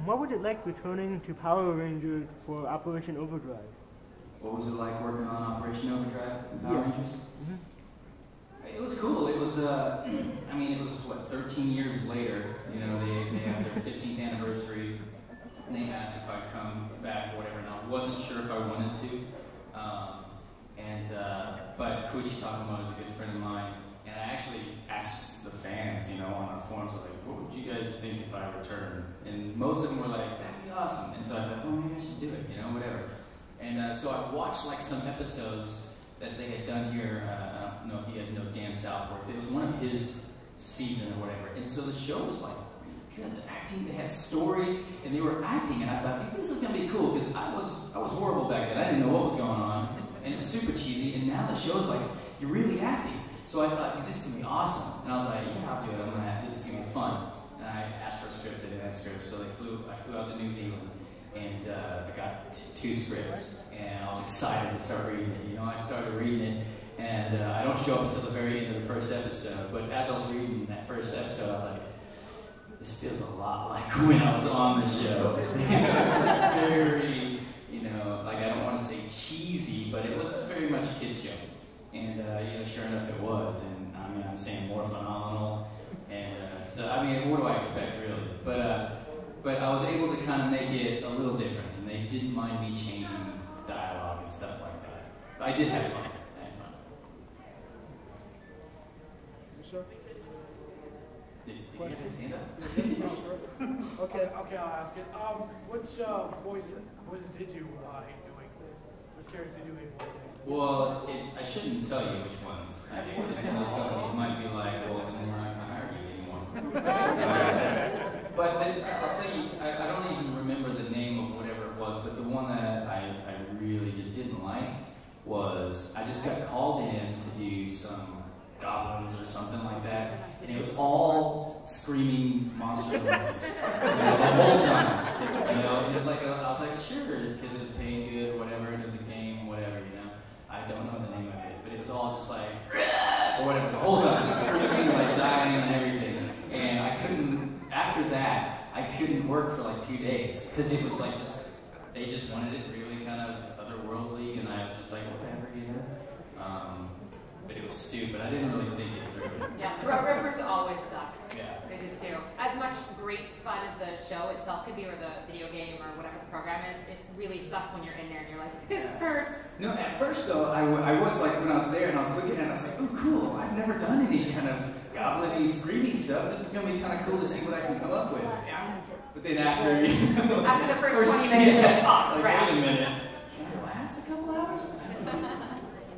What was it like returning to Power Rangers for Operation Overdrive? What was it like working on Operation Overdrive and Power Rangers? Mm-hmm. It was cool. It was, I mean, it was, what, 13 years later. You know, they had their 15th anniversary, and they asked if I'd come back or whatever, and I wasn't sure if I wanted to. But Koichi Sakamoto is a good friend of mine, and I actually asked the fans, you know, on our forums, I was like, what would you guys think if I returned? And most of them were like, that'd be awesome. And so I thought, oh, maybe I should do it, you know, whatever. And so I watched like some episodes that they had done here. I don't know if you guys know Dan Southworth. It was one of his season or whatever. And so the show was like really good. The acting, they had stories, and they were acting. And I thought, this is gonna be cool because I was horrible back then. I didn't know what was going on, and it was super cheesy. And now the show's like, you're really acting. So I thought, this is gonna be awesome. And I was like, yeah, I'll do it. This is gonna be fun. And I asked for scripts. They didn't have scripts, so I flew out to New Zealand. And I got 2 scripts, and I was excited to start reading it. You know, I started reading it, and I don't show up until the very end of the first episode. But as I was reading that first episode, I was like, this feels a lot like when I was on the show. Very, you know, like I don't want to say cheesy, but it was very much a kid's show. And, you know, sure enough, it was. And I mean, I'm saying more phenomenal. And so, I mean, what do I expect, really? But I was able to kind of make it a little different, and they didn't mind me changing dialogue and stuff like that. But I did have fun. Sir? Did you get to stand up? Okay, I'll ask it. Which voice did you hate doing? Which characters did you hate voicing? Well, I shouldn't tell you which ones. I think these companies might be like, well, then we're not going to hire you anymore. But I'll tell you, I don't even remember the name of whatever it was, but the one that I really just didn't like was, I just got called in to do some goblins or something like that, and it was all screaming monster noises, you know, the whole time. You know, it was like, I was like, sure, because it was paying good or whatever, it was a game, whatever, you know. I don't know the name of it, but it was all just like, or whatever, the whole time, screaming, like dying and everything. And I couldn't, after that, I couldn't work for like 2 days, because it was like they just wanted it really kind of otherworldly, and I was just like, whatever, you know. But it was stupid. I didn't really think it through. Yeah, Road Rippers always suck. Yeah. They just do. As much great fun as the show itself could be, or the video game, or whatever the program is, it really sucks when you're in there and you're like, this hurts. No, at first though, I was like, when I was there and I was looking at it, I was like, oh cool, I've never done any kind of goblin-y, screamy stuff. This is going to be kind of cool to see what I can come up with. Yeah. But then after, you know, after the first 20 minutes, like, wait a minute. Can I last a couple hours?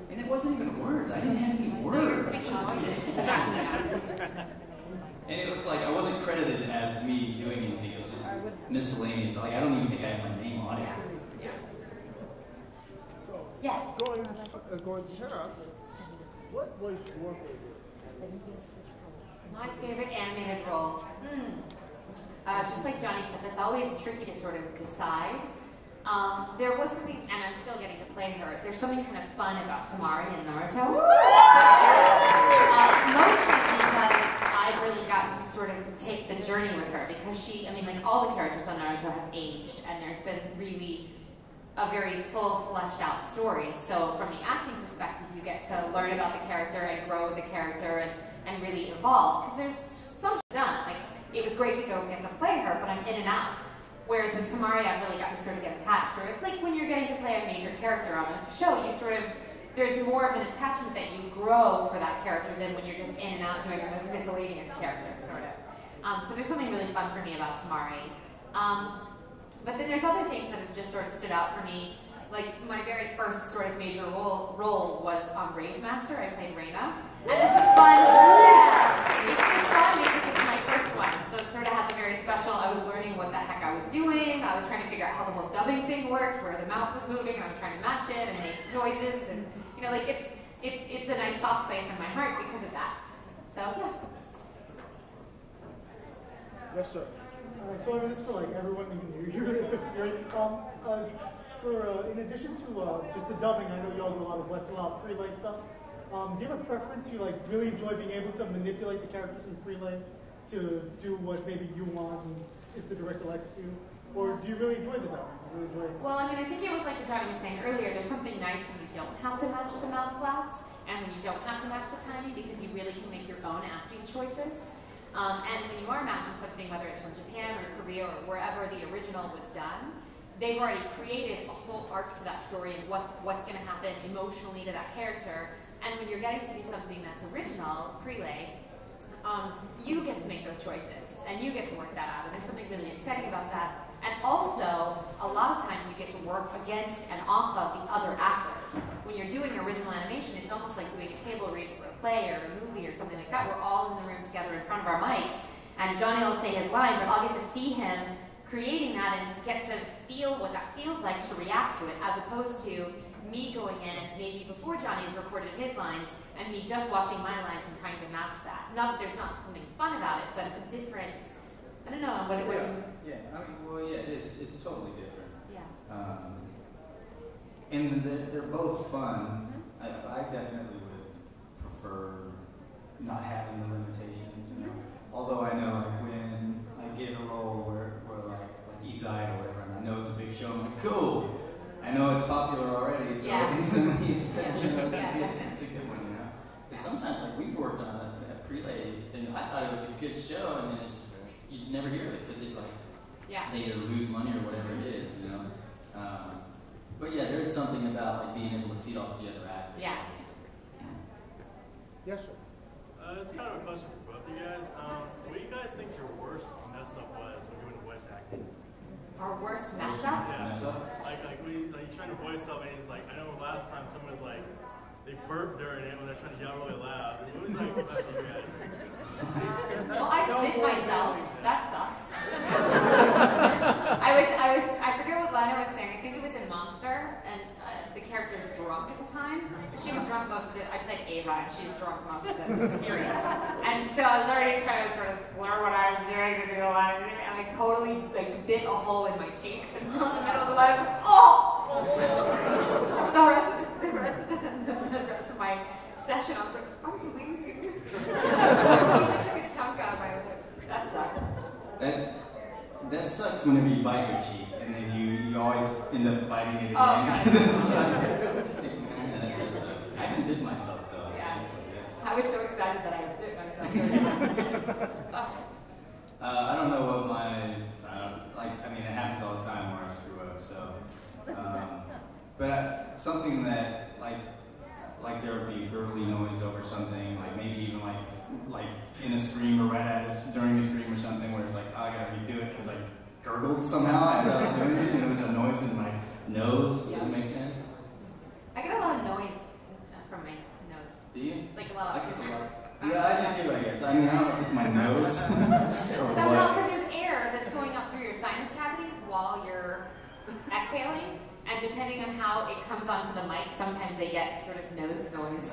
And it wasn't even words. I didn't have any words. And it was like, I wasn't credited as me doing anything. It was just miscellaneous. Like, I don't even think I had my name on it. Yeah. So, Yes. going to Tara, what was your favorite? My favorite animated role. Just like Johnny said, that's always tricky to sort of decide. There was something, and I'm still getting to play her, there's something kind of fun about Tamari and Naruto. Mostly because I've really gotten to sort of take the journey with her, because she, I mean, like all the characters on Naruto have aged, and there's been really a very full, fleshed out story. So from the acting perspective, you get to learn about the character and grow with the character and really evolve. Because there's so much done. Like, it was great to go get to play her, but I'm in and out. Whereas with Tamari, I've really gotten to sort of get attached to her. It's like when you're getting to play a major character on a show, you sort of, there's more of an attachment that you grow for that character than when you're just in and out doing a miscellaneous character, sort of. So there's something really fun for me about Tamari. But then there's other things that have just sort of stood out for me. Like, my very first sort of major role was on Rave Master. I played Reina. And it's just fun. Yeah. It's just fun because it's my first one. So it sort of has a very special, I was learning what the heck I was doing. I was trying to figure out how the whole dubbing thing worked, where the mouth was moving, and I was trying to match it and make noises. And, you know, like, it's a nice soft place in my heart because of that. So, yeah. Yes, sir. So I mean, this is for like everyone you can hear. In addition to just the dubbing, I know y'all do a lot of Westlaw Freelay stuff. Do you have a preference? You like really enjoy being able to manipulate the characters in Freelay to do what maybe you want, and if the director likes you, Or do you really enjoy the dubbing? Do you really enjoy it? Well, I mean, I think it was like Johnny was saying earlier, there's something nice when you don't have to match the mouth flaps, and when you don't have to match the timing, because you really can make your own acting choices. And when you are matching something, whether it's from Japan or Korea or wherever the original was done, they've already created a whole arc to that story and what's going to happen emotionally to that character. And when you're getting to do something that's original, prelay, you get to make those choices, and you get to work that out. And there's something really exciting about that. And also, a lot of times you get to work against and off of the other actors. When you're doing original animation, it's almost like doing a table read for a play or a movie or something like that. We're all in the room together in front of our mics, and Johnny will say his line, but I'll get to see him creating that and get to feel what that feels like to react to it, as opposed to me going in maybe before Johnny has recorded his lines and me just watching my lines and trying to match that. Not that there's not something fun about it, but it's a different, I don't know what it would. Yeah, I mean, well, yeah, it is. It's totally different. Yeah. And they're both fun. Mm-hmm. I definitely would prefer not having the limitations, you know. Although I know, like, when I get a role where like Izai or whatever, and I know it's a big show, I'm like, cool. I know it's popular already, so instantly it's, you know, it's a good one, you know. Because sometimes, like, we've worked on a prelay thing. I thought it was a good show, and then you'd never hear of it because it, like, they either lose money or whatever it is, you know. But yeah, there's something about like being able to feed off the other actors. Yeah. Yes, sir. It's kind of a question for both of you guys. What do you guys think your worst mess up was when you were in voice acting? Our worst mess up? Yeah. Mess up? Like you're trying to voice something. Like I know last time someone was like they burped during it when they're trying to yell really loud. What was like about you guys? Well, I bit myself. That sucks. I forget what Lana was saying. I think it was in Monster, and the character's drunk at the time. She was drunk most of it. I played Ava, and she was drunk most of the series. And so I was already trying to sort of learn what I was doing to do the line, and I totally like bit a hole in my cheek. And so in the middle of the line, I was like, oh! the rest of my session, I was like, are you leaving? I took a chunk out of my lip. That sucked. That sucks whenever you bite your cheek and then you always end up biting it again. Oh, God. I haven't bit myself though. Yeah. I was so excited that I bit myself. I don't know what my I mean, it happens all the time where I screw up. So, but something that like there would be a gurgly noise over something, like maybe even like in a stream or right at us during a stream or something where it's like, oh, I gotta redo it because I gurgled somehow as I was doing it, and there was a noise in my nose. Does it make sense? I get a lot of noise from my nose. Do you? Like a lot of. Yeah, I do too, I guess. I mean, I don't know if it's my nose or somehow, what. because there's air that's going up through your sinus cavities while you're exhaling, and depending on how it comes onto the mic, sometimes they get sort of nose noise.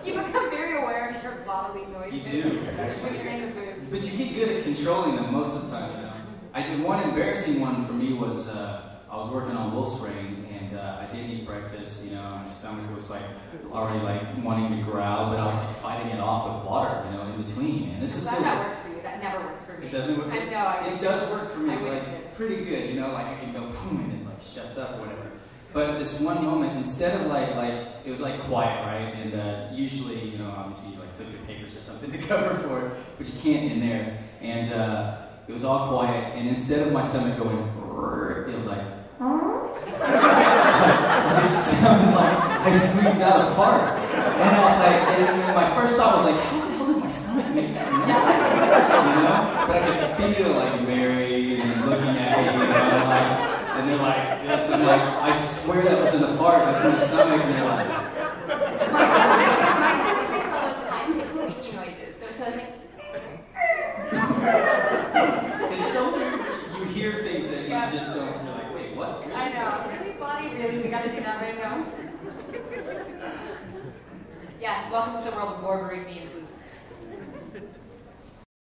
You become very aware of your bodily noises. You do. When you're in the booth. But you get good at controlling them most of the time, you know. One embarrassing one for me was I was working on Wolfsbane, and I didn't eat breakfast, you know, my stomach was like already like wanting to growl, but I was like fighting it off with water, you know, in between. And this is glad that works for you. That never works for me. It doesn't work? I know. It does work for me, I wish like it did. pretty good, you know, like I can go boom and it like shuts up or whatever. But this one moment, instead of like it was like quiet, right? And usually, you know, obviously you like flip your papers or something to cover for it, but you can't in there. And it was all quiet, and instead of my stomach going, it was like, it sounded like I squeezed out a fart. And I was like, and my first thought was like, how the hell did my stomach make that noise? You know? But I could feel like Mary and looking at me, you know, like, and they're like this, and like, I swear that wasn't a fart, that's my stomach, and they're like, my stomach makes all those high-pitched squeaky noises, so it's like, it's so weird. You hear things that you just don't, you're like, wait, what? Really? I know. Really body really, you gotta do that right now. Yes, welcome to the world of War Baruch and